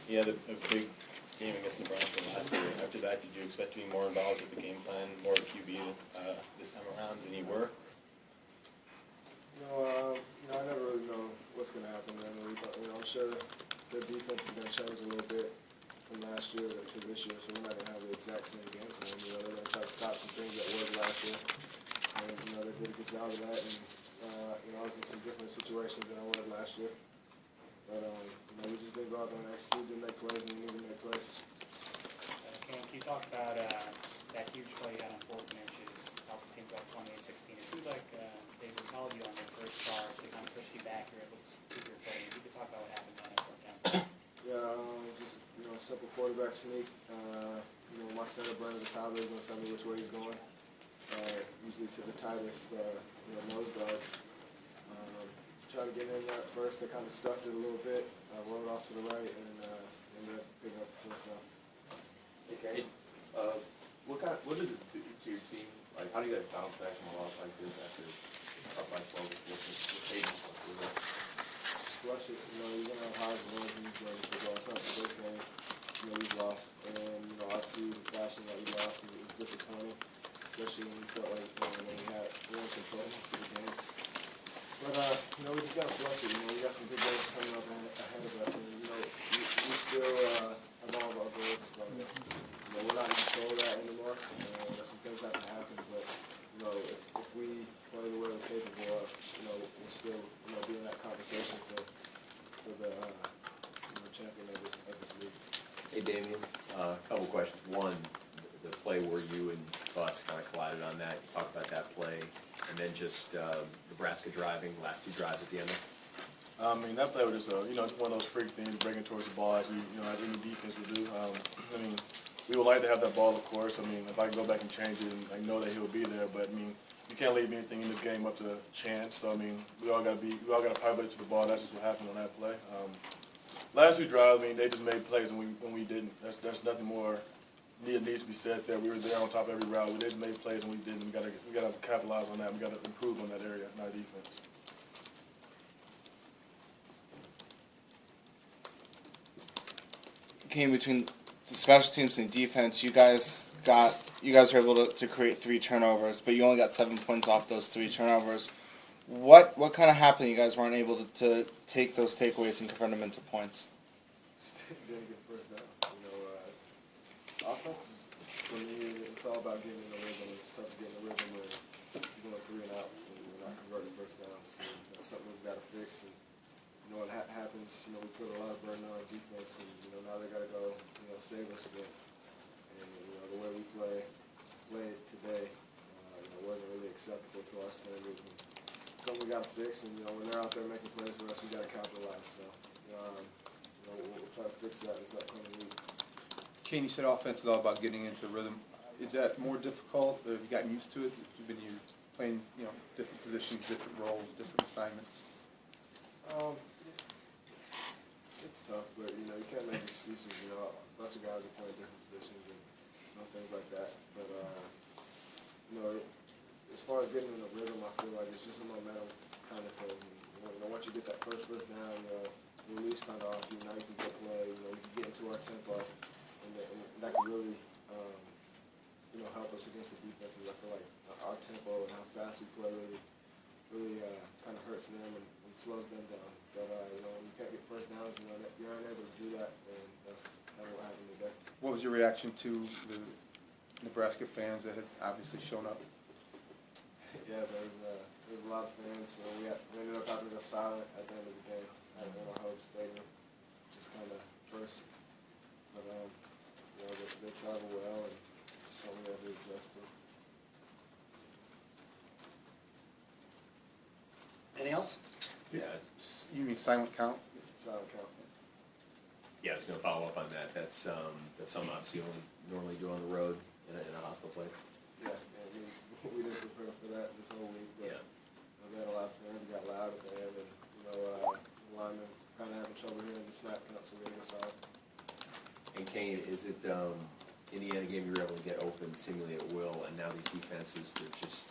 You had a big game against Nebraska last year. After that, did you expect to be more involved with the game plan, more QB this time around than you were? I never really know what's going to happen. I'm sure the defense is going to change a little bit from last year to this year, so we're not going to have the exact same game plan. They're going to try to stop some things that worked last year, and they did a good job of that. And I was in some different situations than I was last year, but we just didn't go out there and execute, didn't make plays, and we need to make plays. Can you talk about that huge play you had on 4th and inches, helped the team go up 28-16? It seemed like they repelled you on their first charge. They kind of pushed you back. You were able to do your play. If you could talk about what happened on that 4th down. Yeah, just simple quarterback sneak. My center, Brandon Tyler, is going to tell me which way he's going. Usually to the tightest nose guard. Try to get in there at first. They kind of stuffed it a little bit. Rolled off to the right and ended up picking up the first down. Okay. What does this do to your team? Like, how do you guys bounce back from a loss like this after up by 12 with Hayden? Flush it. You're going to have highs and lows in these games of football. It's not the first game we've lost. And, obviously the fashion that we lost is disappointing, especially when we felt like we had real control most of the game. But, we just got to flush it. We got some good games coming up ahead of us. And, we still have all of our goals in front of us. We're not in control of that anymore. Some things have to happen. But, if we play the way we're capable of, we'll still, be in that conversation for the champion of this league. Hey, Damian, a couple questions. One, the play where you and Bus kind of collided on that. You talked about that play, and then just Nebraska driving, last 2 drives at the end. That play was just just one of those freak things, breaking towards the ball as we, as any defense would do. We would like to have that ball, of course. If I can go back and change it, and I know that he'll be there, but you can't leave anything in this game up to chance. So we all got to pivot to the ball. That's just what happened on that play. Last 2 drives, they just made plays when we didn't. That's nothing more needs to be said there. We were there on top of every route. We just made plays and we didn't. We got to capitalize on that. We got to improve on that area in our defense. Came between the special teams and defense. You guys were able to create 3 turnovers, but you only got 7 points off those 3 turnovers. What kind of happened? You guys weren't able to take those takeaways and convert them into points. Didn't get first down. Offense is, for me, it's all about getting in the rhythm. It's tough to get in the rhythm when you're going 3 and out and we're not converting first downs. So that's something we've got to fix. And what happens, we put a lot of burden on our defense, and now they got to go, save us again. And the way we played today, wasn't really acceptable to our standards. And something we got to fix. And when they're out there making plays for us, we got to capitalize. So we'll try to fix that this upcoming week. Kane, you said offense is all about getting into rhythm. Is that more difficult, or have you gotten used to it? You've been playing, different positions, different roles, different assignments. It's tough, but you can't make excuses. A bunch of guys are playing different positions and things like that. But as far as getting in the rhythm, I feel like it's just a momentum kind of thing. Once you get that first down, the release kind of off you. Now you can go play. We can get into our tempo, and that can really help us against the defenses. I feel like our tempo and how fast we play really kind of hurts them and slows them down. But when you can't get first downs, you're unable to do that, and that's kind of what happened today. What was your reaction to the Nebraska fans that had obviously shown up? Yeah, there's a lot of fans. We ended up having to go silent at the end of the game at our home stadium, just kind of first. But they travel well, and something we have to adjust to. Anything else? Yeah. You mean silent count? Silent count. Yeah, I was going to follow up on that. That's something obviously you normally do on the road in a hostile place. Yeah, we didn't prepare for that this whole week, but we had a lot of fans. It got loud at the end, and the linemen kind of having trouble hearing the snap count, so we didn't go silent. And Kane, is it in the end game you were able to get open seemingly at will, and now these defenses, they're just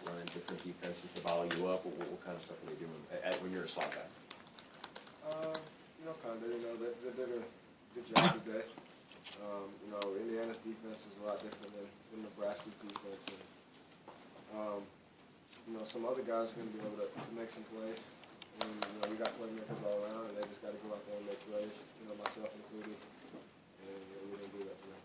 running different defenses to follow you up? What kind of stuff are they doing when you're a slot guy? Kind of. This they did a good job today. You know, Indiana's defense is a lot different than Nebraska's defense. And, you know, some other guys are going to be able to make some plays. And, you know, we got playmakers all around, and they just got to go out there and make plays, you know, myself included. And, you know, we didn't do that today.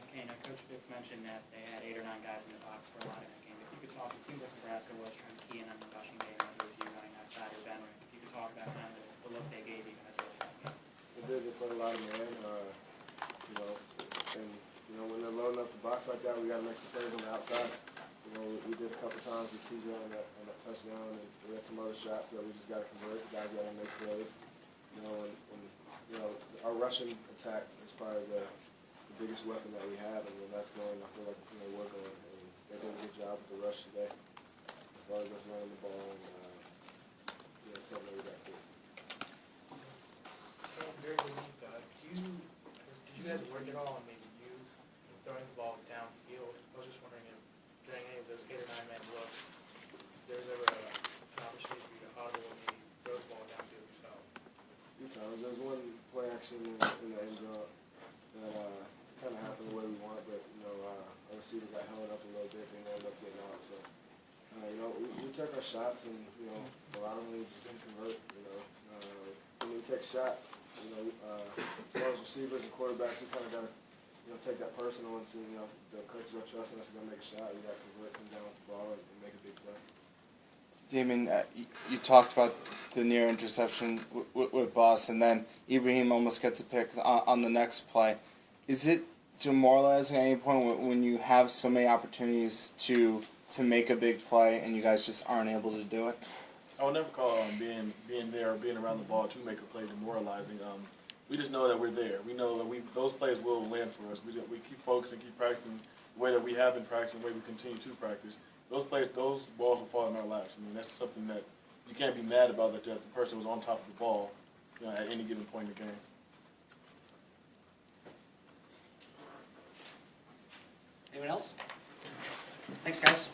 Okay, now Coach Fitz mentioned that they had 8 or 9 guys in the box for a lot of that game. If you could talk, it seems like Nebraska was trying to key in on the rushing game, whether it was you running outside or Ben. If you could talk about kind of the look they gave you guys early in the game. They played a lot of man, you know, and, you know, when they're loading up the box like that, we got to make some plays on the outside. You know, we did a couple times with TJ on that touchdown, and we had some other shots that we just got to convert. The guys got to make plays. You know, and you know, our rushing attack is probably the biggest weapon that we have, and when that's going, I feel like, you know, we're going. And they did a good job with the rush today, as far as us running the ball, and you know, something that we got to fix. During the week, did you guys work at all on maybe you throwing the ball downfield? I was just wondering if during any of those 8 or 9 man looks, there was ever an opportunity for you to audible and maybe throw the ball downfield yourself? Few times. There's one play action in the end zone that kind of happened the way we want, but you know, our receiver got held up a little bit and ended up getting out. So you know, we took our shots, and you know, a lot of them we just didn't convert. You know, when we take shots, you know, as well as receivers and quarterbacks, we kind of got to, you know, take that personal into, you know, the coaches are trusting us to go make a shot. We got to convert, come down with the ball, and make a big play. Damon, you talked about the near interception with Boss, and then Ibrahim almost gets a pick on the next play. Is it demoralizing at any point when you have so many opportunities to make a big play and you guys just aren't able to do it? I would never call being there or being around the ball to make a play demoralizing. We just know that we're there. We know that those plays will land for us. We keep focusing, keep practicing the way that we have been practicing, the way we continue to practice. Those balls will fall in our laps. I mean, that's something that you can't be mad about, that the person was on top of the ball, you know, at any given point in the game. Anyone else? Thanks, guys.